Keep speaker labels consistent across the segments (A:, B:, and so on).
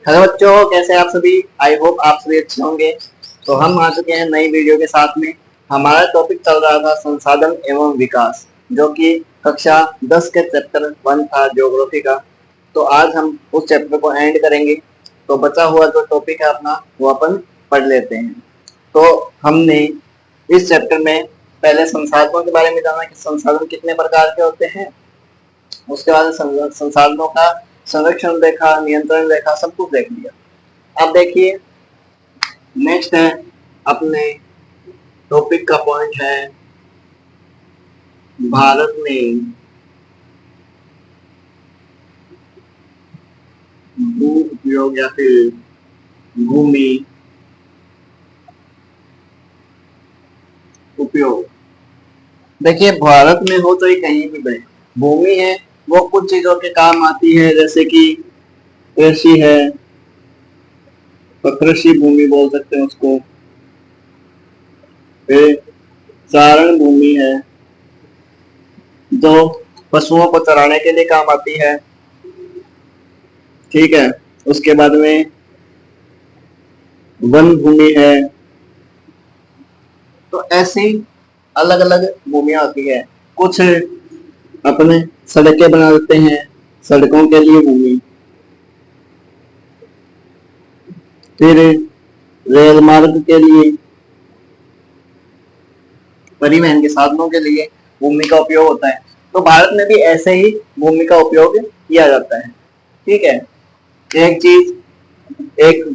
A: Hello बच्चों, कैसे हैं आप सभी। आई होप आप सभी अच्छे होंगे। तो हम आ चुके हैं नई वीडियो के साथ में। हमारा टॉपिक चल रहा था संसाधन एवं विकास, जो कि कक्षा 10 के चैप्टर 1 था ज्योग्राफी का। तो आज हम उस चैप्टर को एंड करेंगे। तो बचा हुआ जो टॉपिक है अपना वो अपन पढ़ लेते हैं। तो हमने इस चैप्टर में पहले संसाधनों के बारे में जाना कि संसाधन कितने प्रकार के होते हैं। उसके बाद संसाधनों का संरक्षण देखा, नियंत्रण देखा, सब कुछ देख लिया। अब देखिए नेक्स्ट है अपने टॉपिक का पॉइंट है भारत में भू उपयोग या फिर भूमि उपयोग। देखिए भारत में हो तो ये कहीं भी बने, भूमि है वो कुछ चीजों के काम आती है, जैसे कि कृषि है, तो कृषि भूमि बोल सकते हैं उसको। फिर चारण भूमि है जो पशुओं को चराने के लिए काम आती है, ठीक है। उसके बाद में वन भूमि है। तो ऐसी अलग अलग भूमियां होती है। कुछ अपने सड़कें बना देते हैं, सड़कों के लिए भूमि। फिर रेल मार्ग के लिए, परिवहन के साधनों के लिए भूमि का उपयोग होता है। तो भारत में भी ऐसे ही भूमि का उपयोग किया जाता है, ठीक है। एक चीज, एक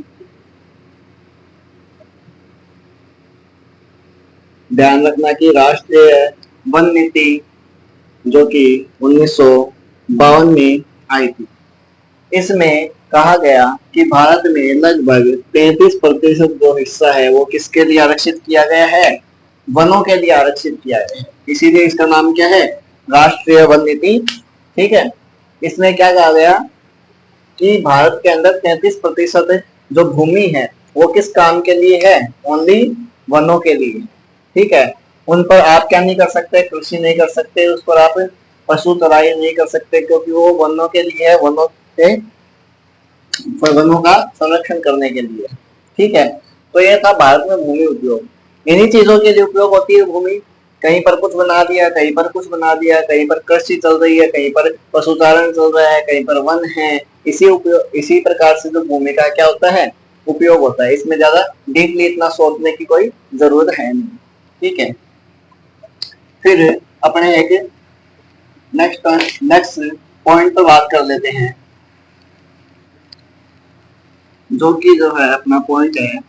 A: ध्यान रखना कि राष्ट्रीय वन नीति जो कि 1952 में आई थी, इसमें कहा गया कि भारत में लगभग 33% जो हिस्सा है वो किसके लिए आरक्षित किया गया है, वनों के लिए आरक्षित किया गया है। इसीलिए इसका नाम क्या है, राष्ट्रीय वन नीति, ठीक है। इसमें क्या कहा गया कि भारत के अंदर 33% जो भूमि है वो किस काम के लिए है, ओनली वनों के लिए, ठीक है। उन पर आप क्या नहीं कर सकते, कृषि नहीं कर सकते, उस पर आप पशु चराई नहीं कर सकते, क्योंकि वो वनों के लिए है, वनों से वनों का संरक्षण करने के लिए, ठीक है। तो यह था भारत में भूमि उपयोग। इन्हीं चीजों के लिए उपयोग होती है भूमि। कहीं पर कुछ बना दिया, कहीं पर कुछ बना दिया, कहीं पर कृषि चल रही है, कहीं पर पशुचारण चल रहा है, कहीं पर वन है। इसी प्रकार से जो भूमि का क्या होता है, उपयोग होता है। इसमें ज्यादा डीपली इतना सोचने की कोई जरूरत है नहीं, ठीक है। फिर अपने एक नेक्स्ट पॉइंट पर बात कर लेते हैं, जो कि जो है अपना पॉइंट है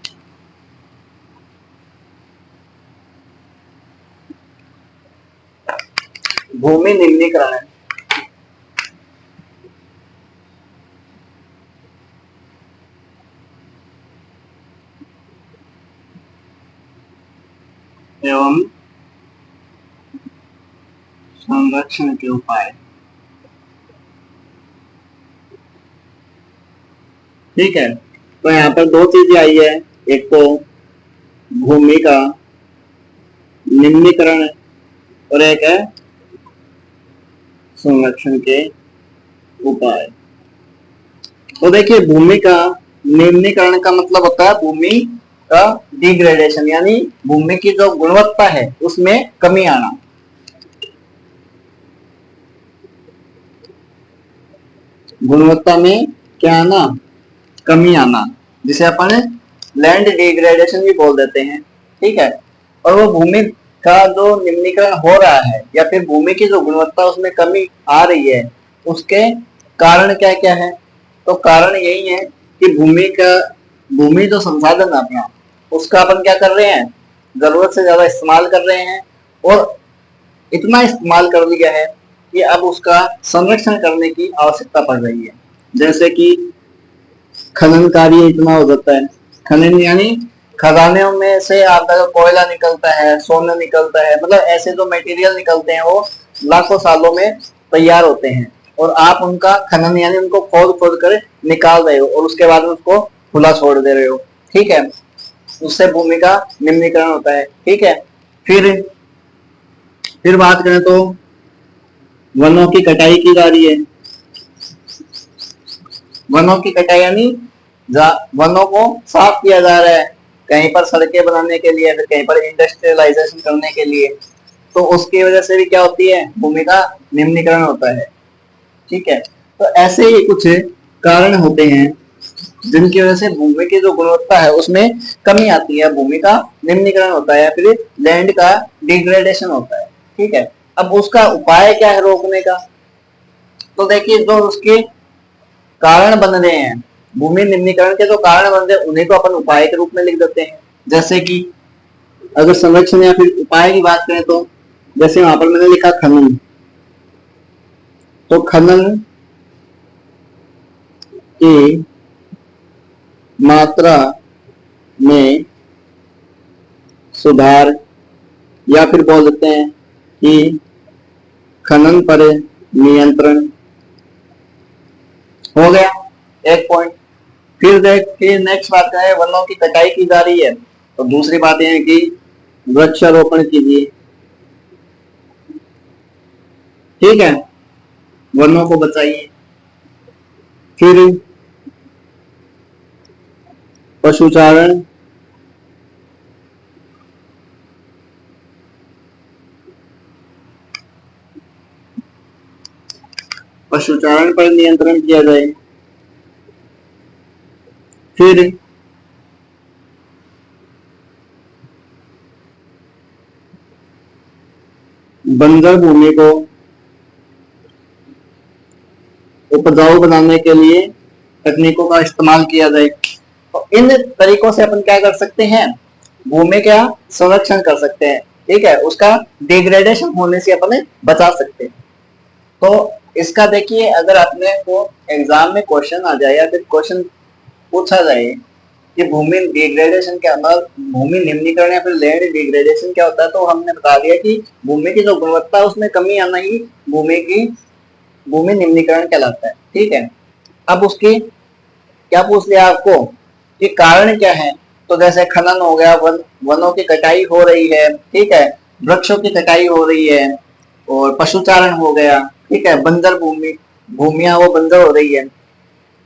A: भूमि निम्नीकरण एवं संरक्षण के उपाय, ठीक है। तो यहाँ पर दो चीजें आई है, एक तो भूमि का निम्नीकरण और एक है संरक्षण के उपाय। तो देखिए भूमि का निम्नीकरण का मतलब होता है भूमि का डिग्रेडेशन, यानी भूमि की जो गुणवत्ता है उसमें कमी आना। गुणवत्ता में क्या आना, कमी आना, जिसे अपन लैंड डिग्रेडेशन भी बोल देते हैं, ठीक है। और वो भूमि का जो निम्नीकरण हो रहा है या फिर भूमि की जो गुणवत्ता उसमें कमी आ रही है, उसके कारण क्या क्या है। तो कारण यही है कि भूमि जो संसाधन है अपना, उसका अपन क्या कर रहे हैं, जरूरत से ज्यादा इस्तेमाल कर रहे हैं। और इतना इस्तेमाल कर लिया है कि अब उसका संरक्षण करने की आवश्यकता पड़ रही है। जैसे कि खनन कार्य इतना हो जाता है, खनन यानी खदानों में से आपका जो कोयला निकलता है, सोना निकलता है, मतलब ऐसे जो मटेरियल निकलते हैं वो लाखों सालों में तैयार होते हैं, और आप उनका खनन यानी उनको खोद खोद कर निकाल रहे हो और उसके बाद में उसको खुला छोड़ दे रहे हो, ठीक है। उससे भूमि का निम्नीकरण होता है, ठीक है। फिर बात करें तो वनों की कटाई की जा रही है। वनों की कटाई यानी वनों को साफ किया जा रहा है, कहीं पर सड़कें बनाने के लिए, फिर कहीं पर इंडस्ट्रियलाइजेशन करने के लिए, तो उसकी वजह से भी क्या होती है, भूमि का निम्नीकरण होता है। ठीक है, तो ऐसे ही कुछ कारण होते हैं जिनकी वजह से भूमि की जो गुणवत्ता है उसमें कमी आती है, भूमि का निम्नीकरण होता है, फिर लैंड का डिग्रेडेशन होता है। ठीक है, अब उसका उपाय क्या है रोकने का? तो देखिए, जो उसके कारण बन रहे हैं, भूमि निम्नीकरण के जो कारण बन रहे हैं उन्हीं को अपन उपाय के रूप में लिख देते हैं। जैसे कि अगर संरक्षण या फिर उपाय की बात करें तो जैसे वहां पर मैंने लिखा खनन, तो खनन की मात्रा में सुधार, या फिर बोल देते हैं कि खनन पर नियंत्रण हो गया एक पॉइंट। फिर देखिए नेक्स्ट बात है, वनों की कटाई की जा रही है, तो दूसरी बात यह है कि वृक्षारोपण कीजिए। ठीक है, वनों को बचाइए। फिर पशुचारण, पशुचारण पर नियंत्रण किया जाए। फिर बंजर भूमि को उपजाऊ बनाने के लिए तकनीकों का इस्तेमाल किया जाए। तो इन तरीकों से अपन क्या कर सकते हैं, भूमि का संरक्षण कर सकते हैं। ठीक है, उसका डिग्रेडेशन होने से अपने बचा सकते हैं। तो इसका देखिए, अगर अपने को एग्जाम में क्वेश्चन आ जाए या फिर क्वेश्चन पूछा जाए कि भूमि डिग्रेडेशन क्या, मतलब भूमि निम्नीकरण या फिर लैंड डिग्रेडेशन क्या होता है, तो हमने बता दिया कि भूमि की जो गुणवत्ता है उसमें कमी आना ही भूमि निम्नीकरण कहलाता है। ठीक है, अब उसकी क्या पूछ लिया आपको कि कारण क्या है, तो जैसे खनन हो गया, वनों की कटाई हो रही है, ठीक है, वृक्षों की कटाई हो रही है, और पशुचारण हो गया। ठीक है, बंजर भूमियां वो बंजर हो रही है।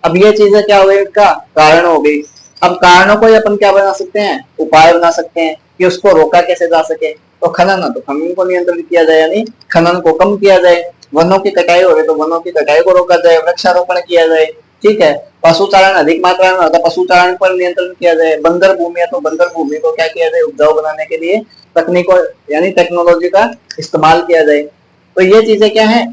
A: अब ये चीजें क्या हो गई, इसका कारण हो गई। अब कारणों को अपन क्या बना सकते हैं, उपाय बना सकते हैं कि उसको रोका कैसे जा सके। तो खनन है तो खनन को नियंत्रित किया जाए, यानी खनन को कम किया जाए। वनों की कटाई हो रही तो वनों की कटाई को रोका जाए, वृक्षारोपण किया जाए। ठीक है, पशुचारण अधिक मात्रा में होता है, पशुचारण पर नियंत्रण किया जाए। बंजर भूमि है तो बंजर भूमि को क्या किया जाए, उपजाऊ बनाने के लिए तकनीकों यानी टेक्नोलॉजी का इस्तेमाल किया जाए। तो ये चीजें क्या है,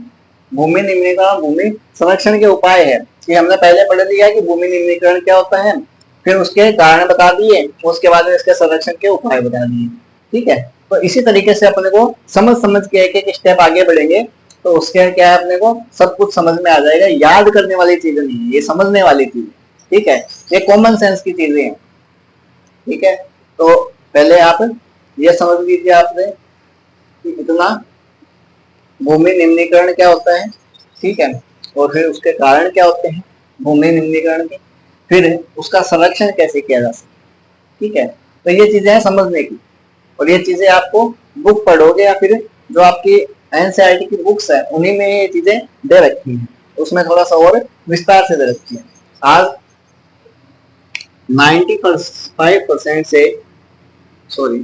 A: भूमि निम्नीकरण भूमि संरक्षण के उपाय है। ये हमने पहले पढ़ लिया कि भूमि निम्नीकरण क्या होता है, फिर उसके कारण बता दिए, उसके बाद इसके संरक्षण के उपाय बता दिए। ठीक है, तो इसी तरीके से अपने को समझ समझ के एक एक स्टेप आगे बढ़ेंगे तो उसके क्या है, अपने को सब कुछ समझ में आ जाएगा। याद करने वाली चीजें नहीं है, ये समझने वाली चीज। ठीक है, ये कॉमन सेंस की चीजें हैं। ठीक है, तो पहले आप ये समझ लीजिए आपने कि इतना भूमि निम्नीकरण क्या होता है। ठीक है, और फिर उसके कारण क्या होते हैं भूमि निम्नीकरण के, फिर उसका संरक्षण कैसे किया जा सकता है। ठीक है, तो ये चीजें हैं समझने की, और ये चीजें आपको बुक पढ़ोगे या फिर जो आपकी एनसीईआरटी की बुक्स है उन्हीं में ये चीजें दे रखी हैं, उसमें थोड़ा सा और विस्तार से दे रखी है। आज 95% से, सॉरी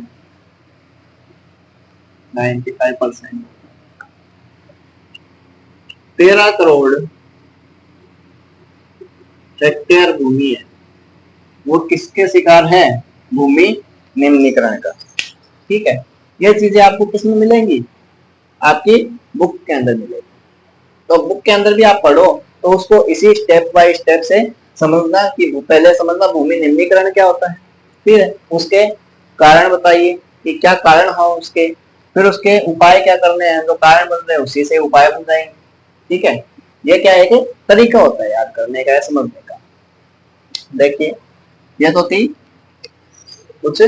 A: 95%, 13 करोड़ हेक्टेयर भूमि है, वो किसके शिकार है, भूमि निम्नीकरण का। ठीक है, ये चीजें आपको किसमें मिलेंगी, आपकी बुक के अंदर मिलेगी। तो बुक के अंदर भी आप पढ़ो तो उसको इसी स्टेप बाय स्टेप से समझना कि पहले समझना भूमि निम्नीकरण क्या होता है, फिर उसके कारण बताइए कि क्या कारण हो उसके, फिर उसके उपाय क्या करने हैं, जो कारण बन रहे हैं उसी से उपाय बन जाएंगे। ठीक है, ये क्या है कि तरीका होता है याद करने का, समझने का। देखिए, ये तो थी कुछ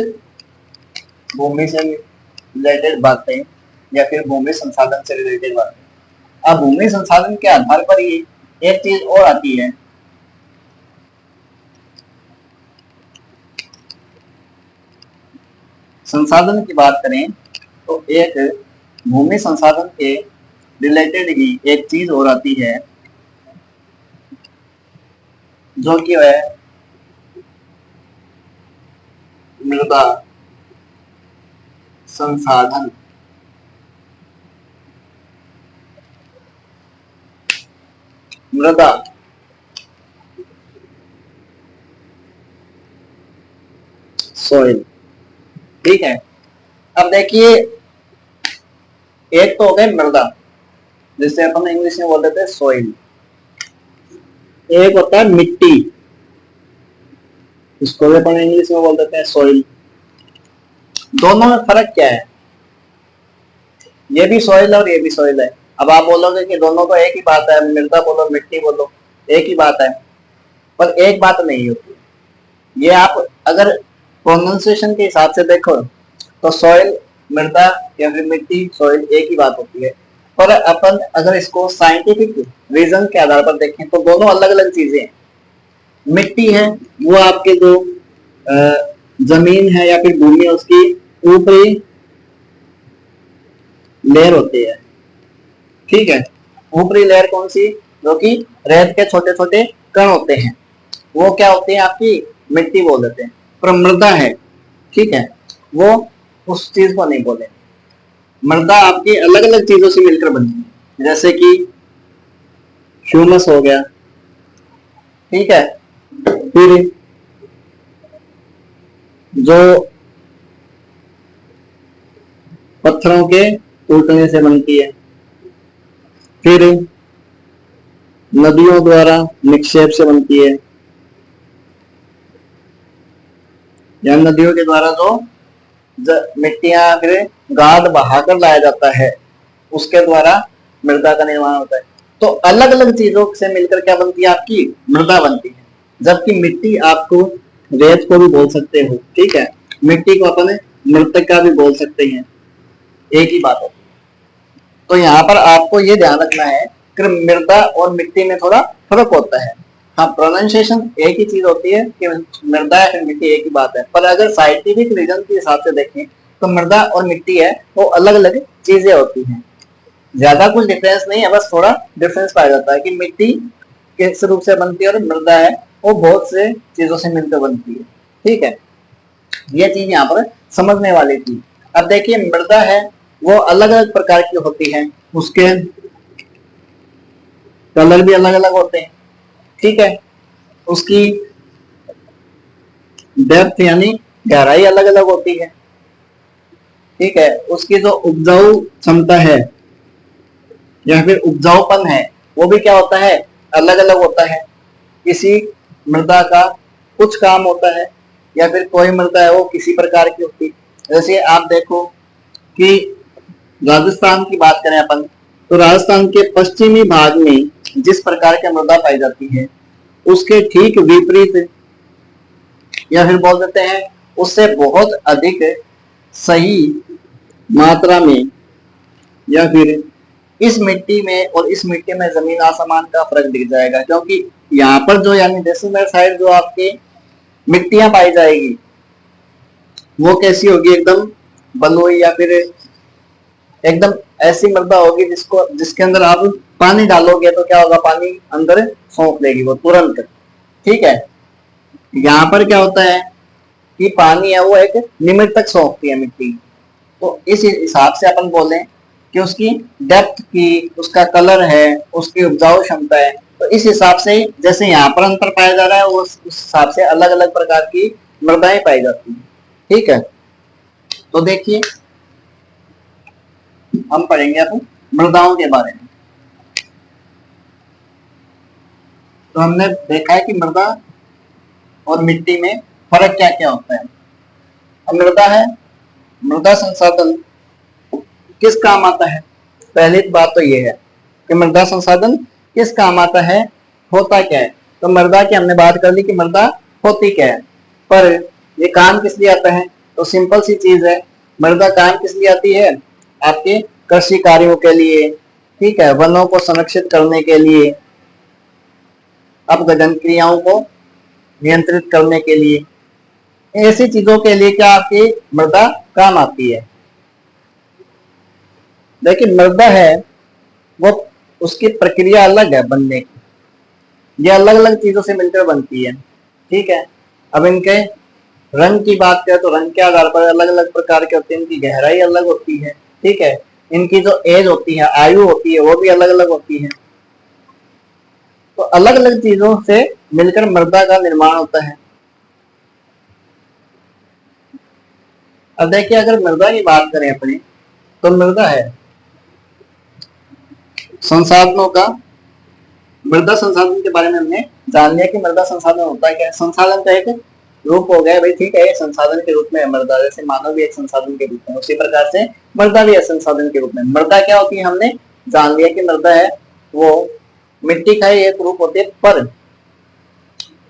A: भूमि से रिलेटेड बातें या फिर भूमि संसाधन से रिलेटेड बातें। अब भूमि संसाधन के आधार पर ही एक चीज और आती है, संसाधन की बात करें तो एक भूमि संसाधन के रिलेटेड ही एक चीज और आती है जो कि है मृदा संसाधन। मृदा सॉइल, ठीक है। अब देखिए, एक तो हो गए मृदा, जिसे अपन इंग्लिश में बोल देते हैं सॉइल। एक होता है मिट्टी, इसको भी अपन इंग्लिश में बोल देते हैं सॉइल। दोनों में फर्क क्या है? ये भी सॉइल है और ये भी सॉइल है। अब आप बोलोगे कि दोनों तो एक ही बात है, मृदा बोलो मिट्टी बोलो, एक ही बात है, पर एक बात नहीं होती। ये आप अगर प्रोनाउंसिएशन के हिसाब से देखो तो सॉइल मृदा या फिर मिट्टी सॉइल एक ही बात होती है, पर अपन अगर इसको साइंटिफिक रीजन के आधार पर देखें तो दोनों अलग अलग चीजें हैं। मिट्टी है वो आपके जो जमीन है या फिर भूमि है उसकी ऊपरी लेयर होती है, ठीक है। ऊपरी लेयर कौन सी? जो कि रेत के छोटे छोटे कण होते हैं, वो क्या होते हैं? आपकी मिट्टी बोल देते हैं। पर मृदा है, ठीक है, वो उस चीज को नहीं बोले। मृदा आपकी अलग अलग चीजों से मिलकर बनी है, जैसे कि ह्यूमस हो गया, ठीक है, फिर जो पत्थरों के टूटने से बनती है, फिर नदियों द्वारा निक्षेप से बनती है, या नदियों के द्वारा जो मिट्टियां फिर गाद बहाकर लाया जाता है, उसके द्वारा मृदा का निर्माण होता है। तो अलग अलग चीजों से मिलकर क्या बनती है? आपकी मृदा बनती है। जबकि मिट्टी आपको रेत को भी बोल सकते हो, ठीक है, मिट्टी को अपन मृतिका भी बोल सकते हैं, एक ही बात होती है। तो यहाँ पर आपको ये ध्यान रखना है कि मृदा और मिट्टी में थोड़ा फर्क होता है। हाँ, प्रोनाउंसिएशन एक ही चीज होती है कि मृदा या फिर मिट्टी एक ही बात है, पर अगर साइंटिफिक रीजन के हिसाब से देखें तो मृदा और मिट्टी है वो अलग अलग चीजें होती हैं। ज्यादा कुछ डिफरेंस नहीं है, बस थोड़ा डिफरेंस पाया जाता है कि मिट्टी किस रूप से बनती है और मृदा है वो बहुत से चीजों से मिलकर बनती है, ठीक है। ये चीज यहाँ पर समझने वाली थी। अब देखिए, मृदा है वो अलग अलग प्रकार की होती है, उसके कलर भी अलग अलग होते हैं, ठीक है, उसकी डेप्थ यानी गहराई अलग अलग होती है, ठीक है, उसकी जो उपजाऊ क्षमता है या फिर उपजाऊपन है वो भी क्या होता है? अलग अलग होता है। किसी मृदा का कुछ काम होता है या फिर कोई मृदा है वो किसी प्रकार की होती है। जैसे आप देखो कि राजस्थान की बात करें अपन, तो राजस्थान के पश्चिमी भाग में जिस प्रकार की मृदा पाई जाती है उसके ठीक विपरीत या फिर बोल देते हैं उससे बहुत अधिक सही मात्रा में या फिर इस मिट्टी में और इस मिट्टी में जमीन आसमान का फर्क दिख जाएगा। क्योंकि यहाँ पर जो यानी जैसलमेर साइड जो आपके मिट्टियां पाई जाएगी वो कैसी होगी? एकदम बलुई या फिर एकदम ऐसी मृदा होगी जिसके अंदर आप पानी डालोगे तो क्या होगा? पानी अंदर सोख लेगी वो तुरंत, ठीक है। यहाँ पर क्या होता है कि पानी है वो एक लिमिट तक सोखती है मिट्टी। तो इस हिसाब से अपन बोलें कि उसकी डेप्थ की, उसका कलर है, उसकी उपजाऊ क्षमता है, तो इस हिसाब से जैसे यहाँ पर अंतर पाया जा रहा है उस हिसाब से अलग अलग प्रकार की मृदाएं पाई जाती हैं, ठीक है। तो देखिए, हम पढ़ेंगे अब मृदाओं के बारे में। तो हमने देखा है कि मृदा और मिट्टी में फर्क क्या क्या होता है। अब मृदा है, मृदा संसाधन किस काम आता है? पहली बात तो ये है कि मृदा संसाधन किस काम आता है, होता क्या है। तो मृदा की हमने बात कर ली कि मृदा होती क्या है, पर ये काम किस लिए आता है? तो सिंपल सी चीज है, मृदा काम किस लिए आती है? आपके कृषि कार्यों के लिए, ठीक है, वनों को संरक्षित करने के लिए, अपघटन क्रियाओं को नियंत्रित करने के लिए, ऐसी चीजों के लिए क्या आपकी मृदा काम आती है। देखिए, मृदा है वो उसकी प्रक्रिया अलग है बनने की, ये अलग अलग चीजों से मिलकर बनती है, ठीक है। अब इनके रंग की बात करें तो रंग के आधार पर अलग अलग प्रकार के होते हैं, इनकी गहराई अलग होती है, ठीक है। इनकी जो एज होती है, आयु होती है, वो भी अलग अलग होती है। तो अलग अलग चीजों से मिलकर मृदा का निर्माण होता है। अब देखिए, अगर मृदा की बात करें अपने, तो मृदा है संसाधनों का। मृदा संसाधन के बारे में हमने जान लिया कि मृदा संसाधन होता है क्या। संसाधन का एक रूप हो गया भाई, ठीक है, संसाधन के रूप में है मृदा, जैसे मानव भी एक संसाधन के रूप में, उसी प्रकार से मृदा भी एक संसाधन के रूप में। मृदा क्या होती है, हमने जान लिया कि मृदा है वो मिट्टी का एक रूप होती है, पर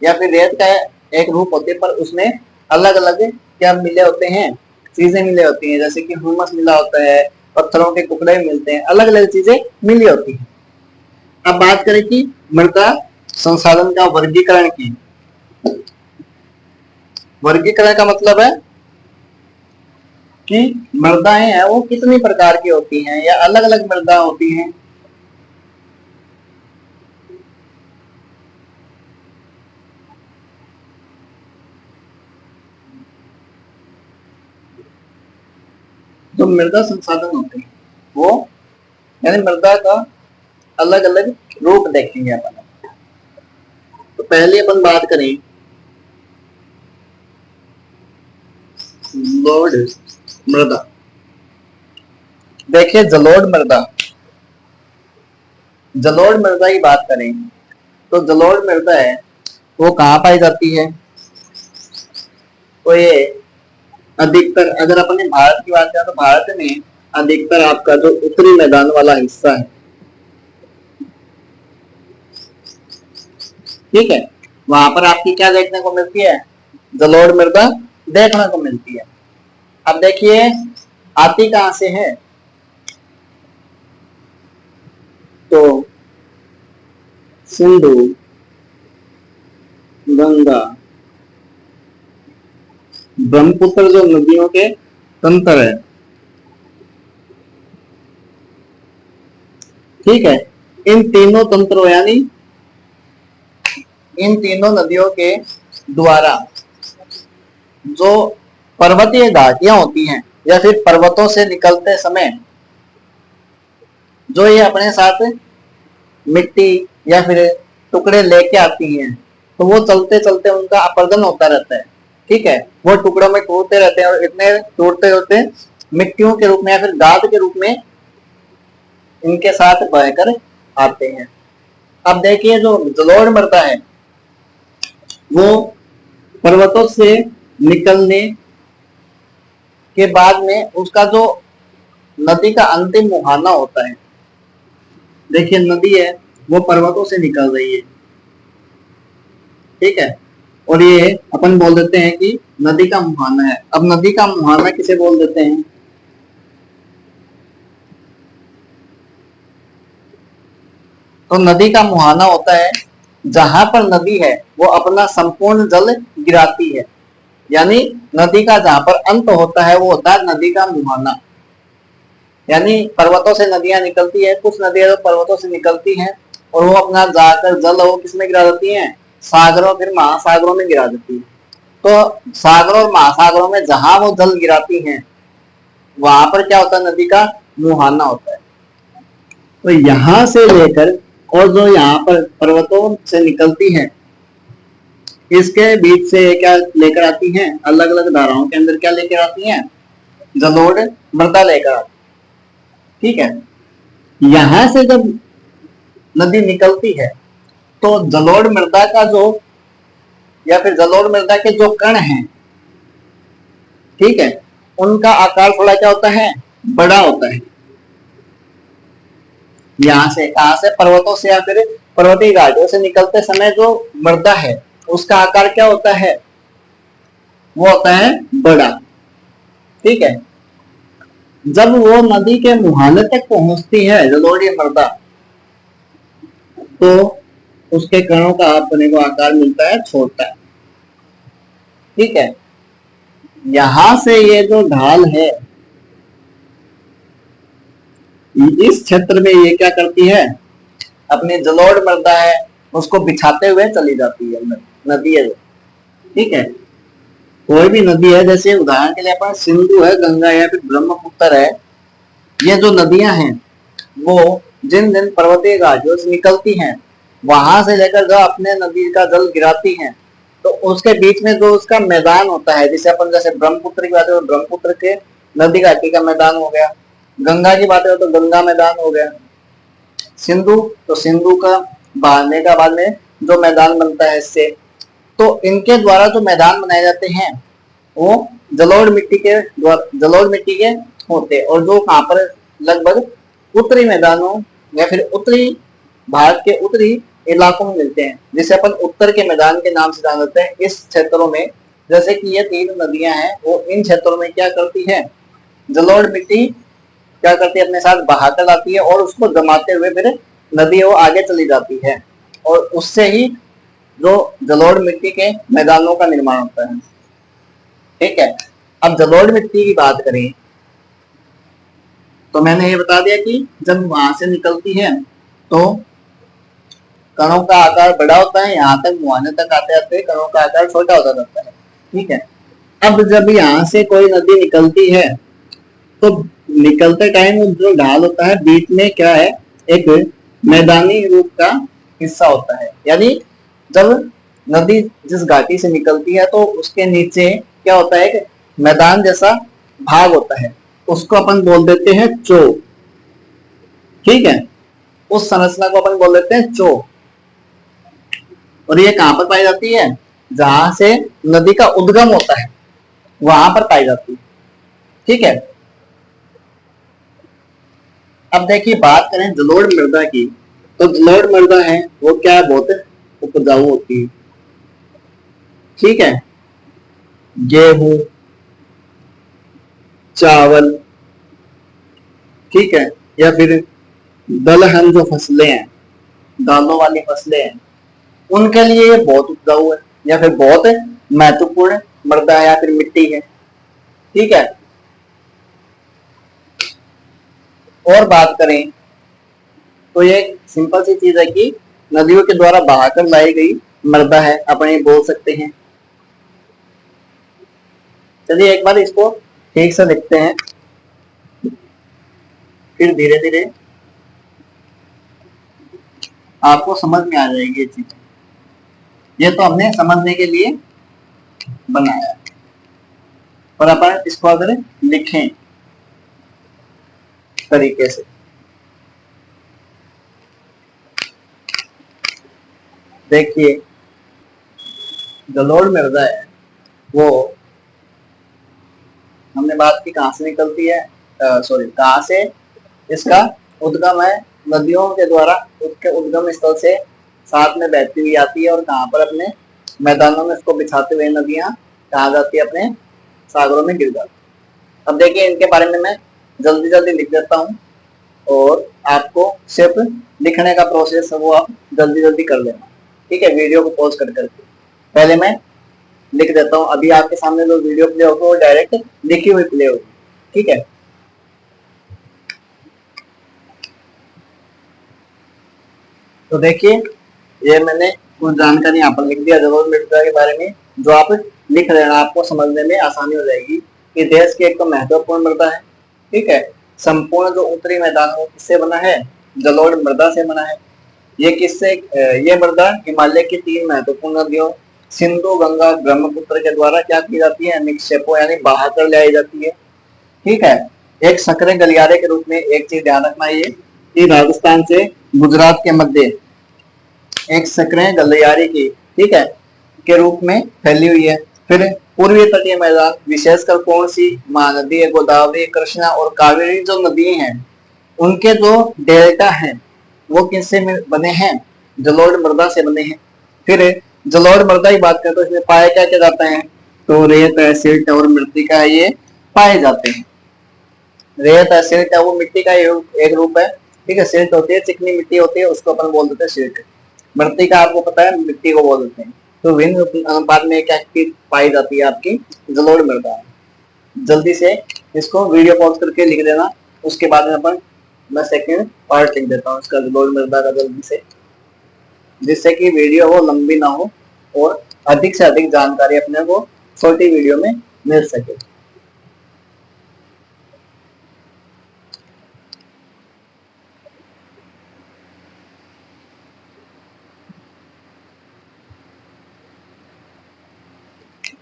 A: या फिर रेत का एक रूप होती है, पर उसमें अलग अलग क्या मिले होते हैं, चीजें मिले होती हैं, जैसे कि ह्यूमस मिला होता है, पत्थरों के टुकड़े मिलते हैं, अलग अलग चीजें मिली होती हैं। अब बात करें कि मृदा संसाधन का वर्गीकरण की। वर्गीकरण का मतलब है कि मृदाएं हैं वो कितनी प्रकार की होती हैं, या अलग अलग मृदा होती हैं। जो मृदा संसाधन होते हैं वो, यानी मृदा का अलग अलग रूप देखेंगे अपन। तो पहले अपन बात करें जलोढ़ मृदा। देखिए जलोढ़ मृदा, जलोढ़ मृदा की बात करें तो जलोढ़ मृदा है वो कहाँ पाई जाती है, तो ये अधिकतर, अगर अपने भारत की बात करें तो भारत में अधिकतर आपका जो उत्तरी मैदान वाला हिस्सा है, ठीक है, वहां पर आपकी क्या देखने को मिलती है, जलोढ़ मृदा देखने को मिलती है। अब देखिए आती कहां से है, तो सिंधु, गंगा, ब्रह्मपुत्र जो नदियों के तंत्र है, ठीक है, इन तीनों तंत्रों यानी इन तीनों नदियों के द्वारा जो पर्वतीय घाटियां होती हैं, या फिर पर्वतों से निकलते समय जो ये अपने साथ मिट्टी या फिर टुकड़े लेके आती हैं, तो वो चलते चलते उनका अपर्दन होता रहता है, ठीक है, वो टुकड़ों में टूटते रहते हैं, और इतने टूटते होते मिट्टियों के रूप में या फिर गाद के रूप में इनके साथ बहकर आते हैं। अब देखिए जो जलोढ़ मृदा है वो पर्वतों से निकलने के बाद में उसका जो नदी का अंतिम मुहाना होता है, देखिए नदी है वो पर्वतों से निकल रही है, ठीक है, और ये अपन बोल देते हैं कि नदी का मुहाना है। अब नदी का मुहाना किसे बोल देते हैं, तो नदी का मुहाना होता है जहां पर नदी है वो अपना संपूर्ण जल गिराती है, यानी नदी का जहां पर अंत होता है वो होता है नदी का मुहाना। यानी पर्वतों से नदियां निकलती है, कुछ नदियां तो पर्वतों से निकलती हैं और वो अपना जाकर जल वो किसमें गिरा देती हैं, सागरों फिर महासागरों में गिरा देती है। तो सागरों और महासागरों में जहां वो जल गिराती हैं वहां पर क्या होता है, नदी का मुहाना होता है। तो यहां से लेकर और जो यहाँ पर पर्वतों से निकलती है इसके बीच से क्या लेकर आती हैं, अलग अलग धाराओं के अंदर क्या लेकर आती हैं, जलोढ़ मृदा लेकर आती है, ठीक है। यहां से जब नदी निकलती है तो जलोढ़ मृदा का जो या फिर जलोढ़ मृदा के जो कण हैं, ठीक है, उनका आकार थोड़ा क्या होता है, बड़ा होता है। यहाँ से कहां से, पर्वतों से या फिर पर्वतीय घाटियों से निकलते समय जो मृदा है उसका आकार क्या होता है, वो होता है बड़ा, ठीक है। जब वो नदी के मुहाने तक पहुंचती है जलोढ़ी मृदा, तो उसके कणों का अपने को आकार मिलता है छोटा, ठीक है। यहां से ये जो ढाल है इस क्षेत्र में ये क्या करती है, अपनी जलोढ़ मृदा है उसको बिछाते हुए चली जाती है नदी है, ठीक है। कोई भी नदी है, जैसे उदाहरण के लिए अपन सिंधु है, गंगा है, फिर ब्रह्मपुत्र है, ये जो नदियां हैं वो जिन जिन पर्वतीय घाटियों से निकलती हैं, वहां से लेकर जो अपने नदी का जल गिराती हैं, तो उसके बीच में जो उसका मैदान होता है, जिसे अपन जैसे ब्रह्मपुत्र की बात करें तो ब्रह्मपुत्र के नदी घाटी का मैदान हो गया, गंगा की बात करें तो गंगा मैदान हो गया, सिंधु तो सिंधु का बहाने का बाद में जो मैदान बनता है इससे, तो इनके द्वारा जो मैदान बनाए जाते हैं वो जलोढ़ मिट्टी के होते हैं, और जो वहां पर लगभग उत्तरी मैदानों या फिर उत्तरी भारत के उत्तरी इलाकों में मिलते हैं, जिसे अपन उत्तर के मैदान के नाम से जानते हैं। इस क्षेत्रों में जैसे कि ये तीन नदियां हैं, वो इन क्षेत्रों में क्या करती है, जलोढ़ मिट्टी क्या करती है, अपने साथ बहा कर लाती है और उसको जमाते हुए फिर नदी वो आगे चली जाती है, और उससे ही जो जलोढ़ मिट्टी के मैदानों का निर्माण होता है। ठीक है, अब जलोढ़ मिट्टी की बात करें तो मैंने ये बता दिया कि जब वहां से निकलती है तो कणों का आकार बड़ा होता है, यहाँ तक मुहाने तक आते आते कणों का आकार छोटा होता जाता है। ठीक है, अब जब यहाँ से कोई नदी निकलती है तो निकलते टाइम जो ढाल होता है बीच में क्या है, एक मैदानी रूप का हिस्सा होता है, यानी जब नदी जिस घाटी से निकलती है तो उसके नीचे क्या होता है, एक मैदान जैसा भाग होता है, उसको अपन बोल देते हैं चो। ठीक है, उस संरचना को अपन बोल देते हैं चो, और ये कहां पर पाई जाती है, जहां से नदी का उद्गम होता है वहां पर पाई जाती है। ठीक है, अब देखिए बात करें जलोढ़ मृदा की, तो जलोढ़ मृदा है वो क्या है, बहुत उपजाऊ होती है। ठीक है, गेहूं, चावल, ठीक है, या फिर दलहन जो फसलें हैं, दालों वाली फसलें हैं, उनके लिए ये बहुत उपजाऊ है या फिर बहुत महत्वपूर्ण मृदा या फिर मिट्टी है। ठीक है, और बात करें तो ये सिंपल सी चीज है कि नदियों के द्वारा बहाकर लाई गई मृदा है, अपने बोल सकते हैं। चलिए एक बार इसको ठीक से लिखते हैं, फिर धीरे धीरे आपको समझ में आ जाएगी ये चीज। ये तो हमने समझने के लिए बनाया, और अपन इसको अगर लिखें तरीके से, देखिए जलोढ़ मृदा है वो हमने बात की कहां से निकलती है, सॉरी कहां से इसका उद्गम है, नदियों के द्वारा उसके उद्गम स्थल से साथ में बहती हुई आती है, और कहां पर अपने मैदानों में इसको बिछाते हुए नदियां कहा जाती है, अपने सागरों में गिर जाती है। अब देखिए इनके बारे में मैं जल्दी जल्दी लिख देता हूँ, और आपको सिर्फ लिखने का प्रोसेस है वो आप जल्दी जल्दी कर लेना। ठीक है, वीडियो को पॉज कर करके पहले मैं लिख देता हूँ, अभी आपके सामने जो वीडियो प्ले होगा वो डायरेक्ट लिखी हुई प्ले होगी। ठीक है, तो देखिए ये मैंने कुछ जानकारी यहाँ पर लिख दिया जलोढ़ मृदा के बारे में, जो आप लिख लेना, आपको समझने में आसानी हो जाएगी कि देश की एक तो महत्वपूर्ण मृदा है। ठीक है, संपूर्ण जो उत्तरी मैदान है वो किससे बना है, जलोढ़ मृदा से बना है। ये किससे, ये मृदा हिमालय की तीन महत्वपूर्ण नदियों सिंधु, गंगा, ब्रह्मपुत्र के द्वारा क्या की जाती है, निक्षेपों यानी बहा कर लाई जाती है। ठीक है, एक संकरे गलियारे के रूप में एक चीज ध्यान रखना ये कि राजस्थान से गुजरात के मध्य एक संकरे गलियारे की, ठीक है, के रूप में फैली हुई है। फिर पूर्वी तटीय मैदान विशेषकर कौन सी महानदी है, गोदावरी, कृष्णा और कावेरी जो नदी हैं उनके जो डेल्टा हैं वो किससे बने हैं, जलोढ़ मृदा से बने हैं। फिर जलोढ़ मृदा की बात करें तो इसमें पाया क्या क्या जाता है, तो रेत, एसिड और मृतिका ये पाए जाते हैं। रेत, एसिड वो मिट्टी का एक रूप है। ठीक है, सिल्ट होती है, चिकनी मिट्टी होती है, उसको अपन बोल देते हैं सिल्ट। मृतिका आपको पता है मिट्टी को बोल देते हैं। तो विभिन्न अनुपात में क्या पाई जाती है आपकी जलोढ़ मृदा। जल्दी से इसको वीडियो पॉज करके लिख देना, उसके बाद में अपन मैं सेकंड पार्ट लिख देता हूँ इसका जलोढ़ मृदा का जल्दी से, जिससे कि वीडियो वो लंबी ना हो और अधिक से अधिक जानकारी अपने को छोटी वीडियो में मिल सके।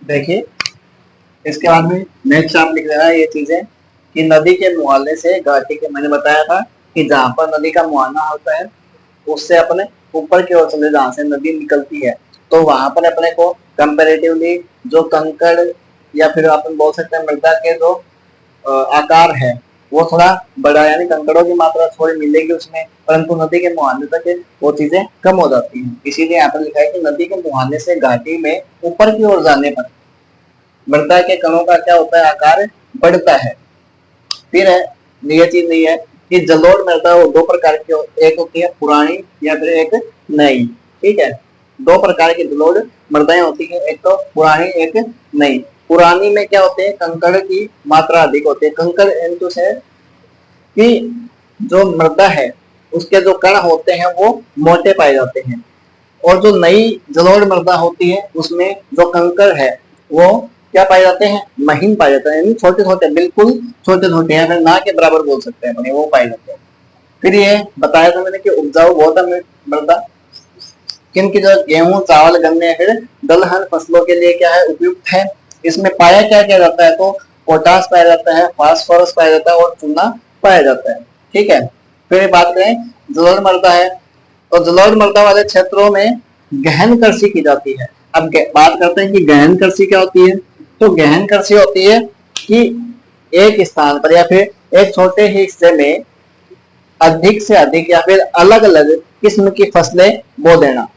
A: देखिए इसके बाद में नेक्स्ट आप लिख रहा है ये चीजें कि नदी के मुहाने से घाटी के, मैंने बताया था कि जहां पर नदी का मुहाना होता है उससे अपने ऊपर की ओर चले जहां से नदी निकलती है, तो वहां पर अपने को कंपेरेटिवली जो कंकड़ या फिर अपन बोल सकते हैं मृदा के जो आकार है वो थोड़ा बड़ा, यानी कंकड़ों की मात्रा थोड़ी मिलेगी उसमें, परंतु नदी के मुहाने तक वो चीजें कम हो जाती हैं। इसीलिए यहाँ पर लिखा है कि नदी के मुहाने से घाटी में ऊपर की ओर जाने पर मृदा के कणों का क्या होता है, आकार बढ़ता है। फिर है ये चीज नहीं है कि जलोढ़ मृदा वो दो प्रकार की, एक होती है पुरानी या फिर एक नई। ठीक है, दो प्रकार की जलोढ़ मृदाएं होती है, एक तो पुरानी एक नई। पुरानी में क्या होते हैं, कंकड़ की मात्रा अधिक होती है। कंकड़ इंटू से कि जो मृदा है उसके जो कण होते हैं वो मोटे पाए जाते हैं, और जो नई जलोढ़ मृदा होती है उसमें जो कंकड़ है वो क्या पाए जाते हैं, महीन पाए जाते हैं, यानी छोटे छोटे, बिल्कुल छोटे छोटे हैं, ना के बराबर बोल सकते हैं अपने, वो पाए जाते हैं। फिर ये बताया था मैंने कि उपजाऊ बहुत है मृदा किन की, जो गेहूं चावल गन्ने या फिर दलहन फसलों के लिए क्या है, उपयुक्त है। इसमें पाया क्या क्या जाता है, तो पोटास पाया जाता है, फास्फोरस पाया जाता है और चूना पाया जाता है। ठीक है, फिर बात करें जलोढ़ मृदा है, तो जलोढ़ मृदा वाले क्षेत्रों में गहन कृषि की जाती है। अब बात करते हैं कि गहन कृषि क्या होती है, तो गहन कृषि होती है कि एक स्थान पर या फिर एक छोटे ही हिस्से में अधिक से अधिक या फिर अलग अलग किस्म की फसलें बो देना,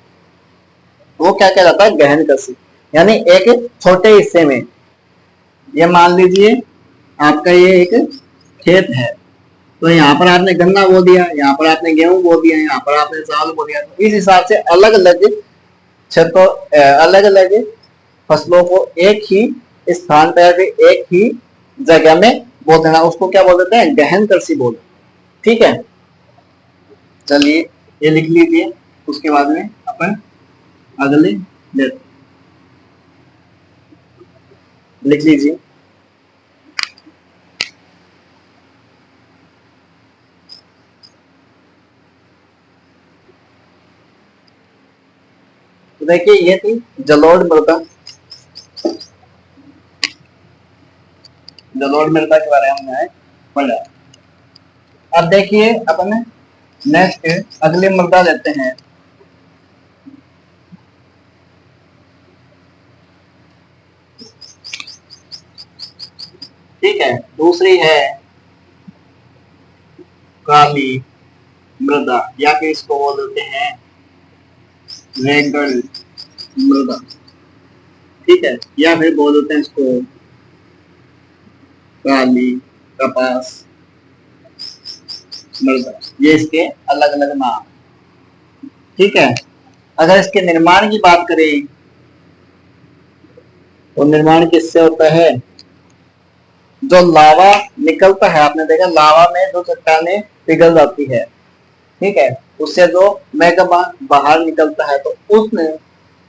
A: वो क्या कहलाता है, गहन कृषि। यानी एक छोटे हिस्से में, ये मान लीजिए आपका ये एक खेत है, तो यहाँ पर आपने गन्ना बो दिया, यहाँ पर आपने गेहूं बो दिया, यहाँ पर आपने चावल बो दिया, तो इस हिसाब से अलग अलग क्षेत्रों, अलग अलग फसलों को एक ही स्थान पर या फिर एक ही जगह में बो देना, उसको क्या बोल देते हैं, गहन कृषि बोल। ठीक है, चलिए ये लिख लीजिए, उसके बाद में अपन अगले लिख लीजिए। तो देखिए ये थी जलोढ़ मृदा, जलोढ़ मृदा के बारे में हमने पढ़ा। अब देखिए अपन नेक्स्ट अगली मृदा लेते हैं। ठीक है, दूसरी है काली मृदा, या फिर इसको बोल देते हैं रेगड़ मृदा। ठीक है, या फिर बोल देते हैं इसको काली कपास मृदा, ये इसके अलग अलग नाम। ठीक है, अगर इसके निर्माण की बात करें तो निर्माण किससे होता है, जो लावा निकलता है, आपने देखा लावा में जो चट्टानें पिघल जाती है, ठीक है, उससे जो मैग्मा बाहर निकलता है, तो उसने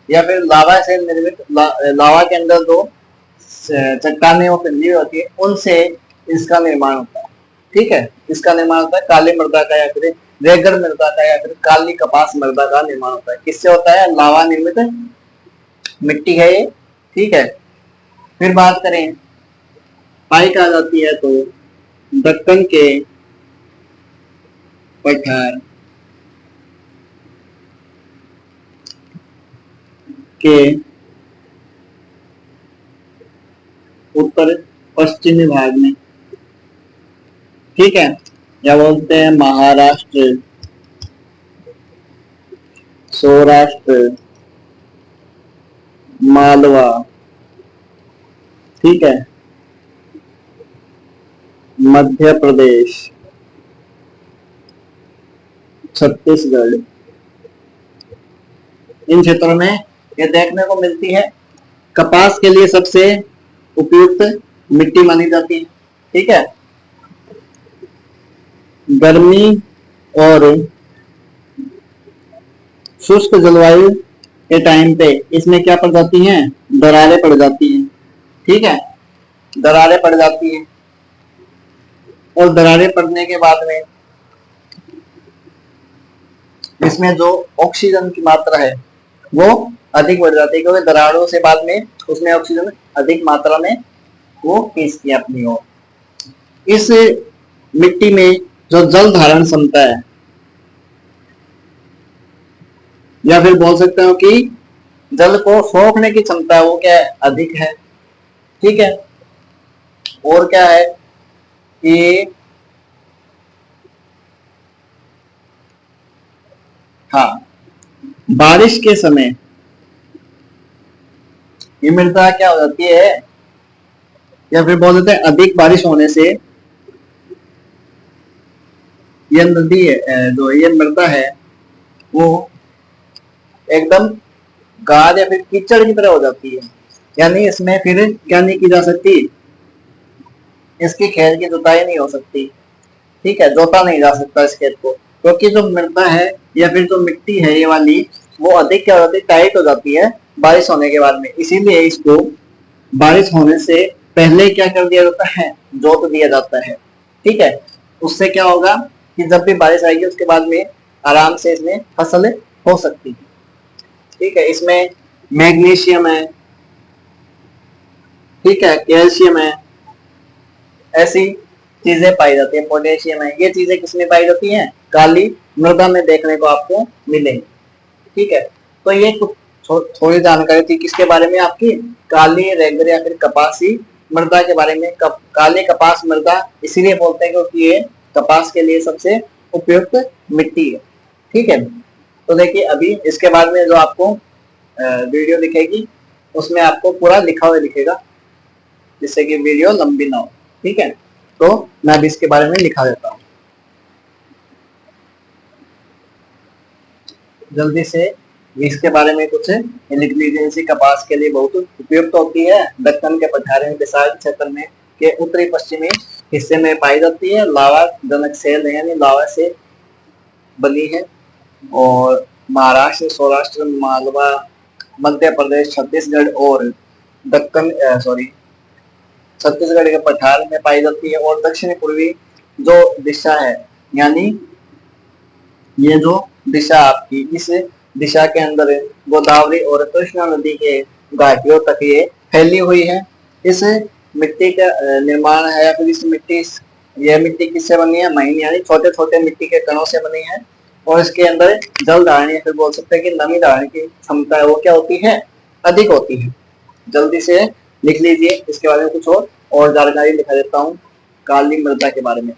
A: या फिर लावा से निर्मित लावा के अंदर जो चट्टानें वो पिघली होती है उनसे इसका निर्माण होता है। ठीक है, इसका निर्माण होता है काली मृदा का या फिर रेगड़ मृदा का या फिर काली कपास मृदा का निर्माण होता है। किससे होता है, लावा निर्मित मिट्टी है ये। ठीक है, फिर बात करें पाई कहा जाती है, तो दक्कन के पठार के उत्तर पश्चिमी भाग में, ठीक है, या बोलते हैं महाराष्ट्र, सौराष्ट्र, मालवा, ठीक है, मध्य प्रदेश, छत्तीसगढ़, इन क्षेत्रों में ये देखने को मिलती है। कपास के लिए सबसे उपयुक्त मिट्टी मानी जाती है। ठीक है, गर्मी और शुष्क जलवायु के टाइम पे इसमें क्या पड़ जाती हैं, दरारें पड़ जाती हैं। ठीक है, दरारें पड़ जाती हैं और दरारें पड़ने के बाद में इसमें जो ऑक्सीजन की मात्रा है वो अधिक बढ़ जाती है, क्योंकि दरारों से बाद में उसने ऑक्सीजन अधिक मात्रा में वो खींचती है अपनी ओर। इस मिट्टी में जो जल धारण क्षमता है, या फिर बोल सकते हो कि जल को सोखने की क्षमता है, वो क्या है, अधिक है। ठीक है, और क्या है कि हाँ, बारिश के समय ये मृदा क्या हो जाती है, या फिर बोल देते हैं अधिक बारिश होने से ये नदी है, जो ये मृदा है वो एकदम गाद या फिर कीचड़ की तरह हो जाती है। यानी इसमें फिर क्या नहीं की जा सकती, इसकी खेत की जुताई नहीं हो सकती। ठीक है, जोता नहीं जा सकता इस खेत को, क्योंकि जो मृदा है या फिर जो मिट्टी है ये वाली, वो अधिक क्या हो जाती है, टाइट हो जाती है बारिश होने के बाद में। इसीलिए इसको बारिश होने से पहले क्या कर दिया जाता है, जोत दिया जाता है। ठीक है, उससे क्या होगा कि जब भी बारिश आएगी उसके बाद में आराम से इसमें फसल हो सकती है। ठीक है, इसमें मैग्नीशियम है, ठीक है, कैल्शियम है, ऐसी चीजें पाई जाती है, पोटेशियम है। ये चीजें किसमें पाई जाती हैं, काली मृदा में देखने को आपको मिलेंगी। ठीक है, तो ये कुछ थोड़ी जानकारी थी किसके बारे में, आपकी काली रेगड़ या फिर कपासी मृदा के बारे में। काली कपास मृदा इसीलिए बोलते हैं क्योंकि ये कपास के लिए सबसे उपयुक्त मिट्टी है। ठीक है, तो देखिए अभी इसके बाद में जो आपको वीडियो दिखेगी उसमें आपको पूरा लिखा हुआ दिखेगा, जिससे कि वीडियो लंबी ना हो। ठीक है, तो मैं अभी इसके बारे में लिखा देता हूँ जल्दी से। इसके बारे में कुछ लिख लीजिए। इसी कपास के लिए बहुत उपयुक्त होती है। दक्कन के पठारी विशाल क्षेत्र में के उत्तरी पश्चिमी हिस्से में पाई जाती है। लावा जनक सेल यानी लावा से बनी है। और महाराष्ट्र, सौराष्ट्र, मालवा, मध्य प्रदेश, छत्तीसगढ़ और दक्कन छत्तीसगढ़ के पठार में पाई जाती है। और दक्षिण पूर्वी जो दिशा है, यानी ये जो दिशा आपकी, इस दिशा के अंदर गोदावरी और कृष्णा नदी के घाटियों तक ये फैली हुई है। इस मिट्टी का निर्माण है, या फिर इस मिट्टी, यह मिट्टी किससे बनी है, महीन यानी छोटे छोटे मिट्टी के कणों से बनी है। और इसके अंदर जल धारण या फिर बोल सकते हैं कि नमी धारण की क्षमता है वो क्या होती है, अधिक होती है। जल्दी से लिख लीजिए। इसके बारे में कुछ और जानकारी लिखा देता हूँ काली मृदा के बारे में।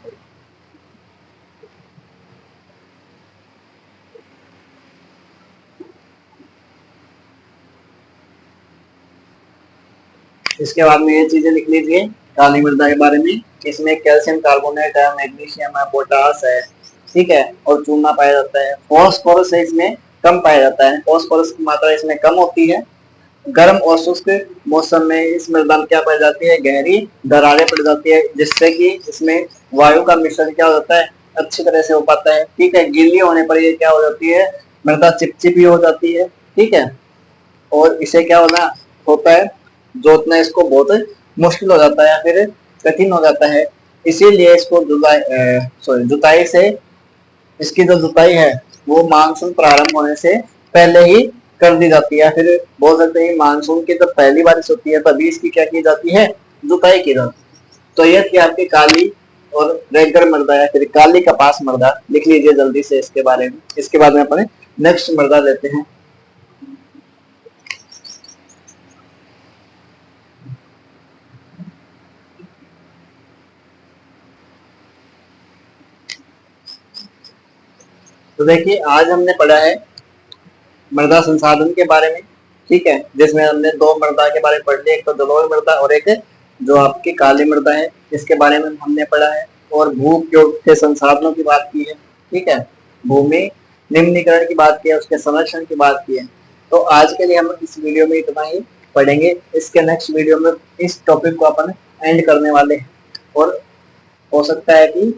A: इसके बाद में ये चीजें लिख लीजिए काली मृदा के बारे में। इसमें कैल्शियम कार्बोनेट है, मैग्नीशियम है, पोटास है, ठीक है, और चूना पाया जाता है। फॉस्फोरस है इसमें कम पाया जाता है, फॉस्फोरस की मात्रा इसमें कम होती है। गर्म और शुष्क मौसम में इस मृदा में क्या पाई जाती है, गहरी दरारें पड़ जाती है, जिससे कि इसमें वायु का मिश्रण क्या हो जाता है, अच्छी तरह से हो पाता है। ठीक है, गीली होने पर ये क्या हो जाती है, मृदा चिपचिपी हो जाती है। ठीक है, और इसे क्या होता है, जोतना इसको बहुत मुश्किल हो जाता है या फिर कठिन हो जाता है। इसीलिए इसको जुताई से, इसकी जो जुताई है वो मानसून प्रारंभ होने से पहले ही कर दी जाती है। फिर बोल सकते हैं मानसून की जब पहली बारिश होती है तभी इसकी क्या की जाती है, जुताई की जाती है। तो यह थी आपकी काली और रेगड़ मृदा या फिर काली कपास मृदा। लिख लीजिए जल्दी से इसके बारे में। इसके बाद में अपने नेक्स्ट मृदा लेते हैं। तो देखिए आज हमने पढ़ा है मृदा संसाधन के बारे में। ठीक है, जिसमें हमने दो मृदा के बारे में पढ़ लिया, एक तो जलोढ़ मृदा और एक जो आपकी काली मृदा है, इसके बारे में हमने पढ़ा है। और भू उपयोग के संसाधनों की बात की है। ठीक है, भूमि निम्नीकरण की बात की है, उसके संरक्षण की बात की है। तो आज के लिए हम इस वीडियो में इतना ही पढ़ेंगे। इसके नेक्स्ट वीडियो में इस टॉपिक को अपन एंड करने वाले हैं। और हो सकता है कि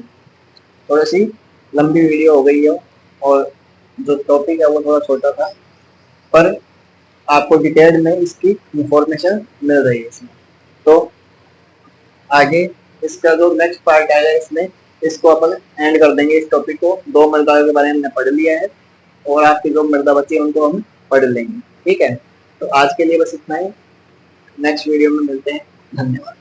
A: थोड़ी सी लंबी वीडियो हो गई हो और जो टॉपिक है वो थोड़ा छोटा था, पर आपको डिटेल में इसकी इंफॉर्मेशन मिल रही है इसमें। तो आगे इसका जो नेक्स्ट पार्ट आएगा इसमें इसको अपन एंड कर देंगे इस टॉपिक को। 2 मृदा के बारे में हमने पढ़ लिया है और आपकी जो मृदा बची है उनको हम पढ़ लेंगे। ठीक है, तो आज के लिए बस इतना ही। नेक्स्ट वीडियो में मिलते हैं। धन्यवाद।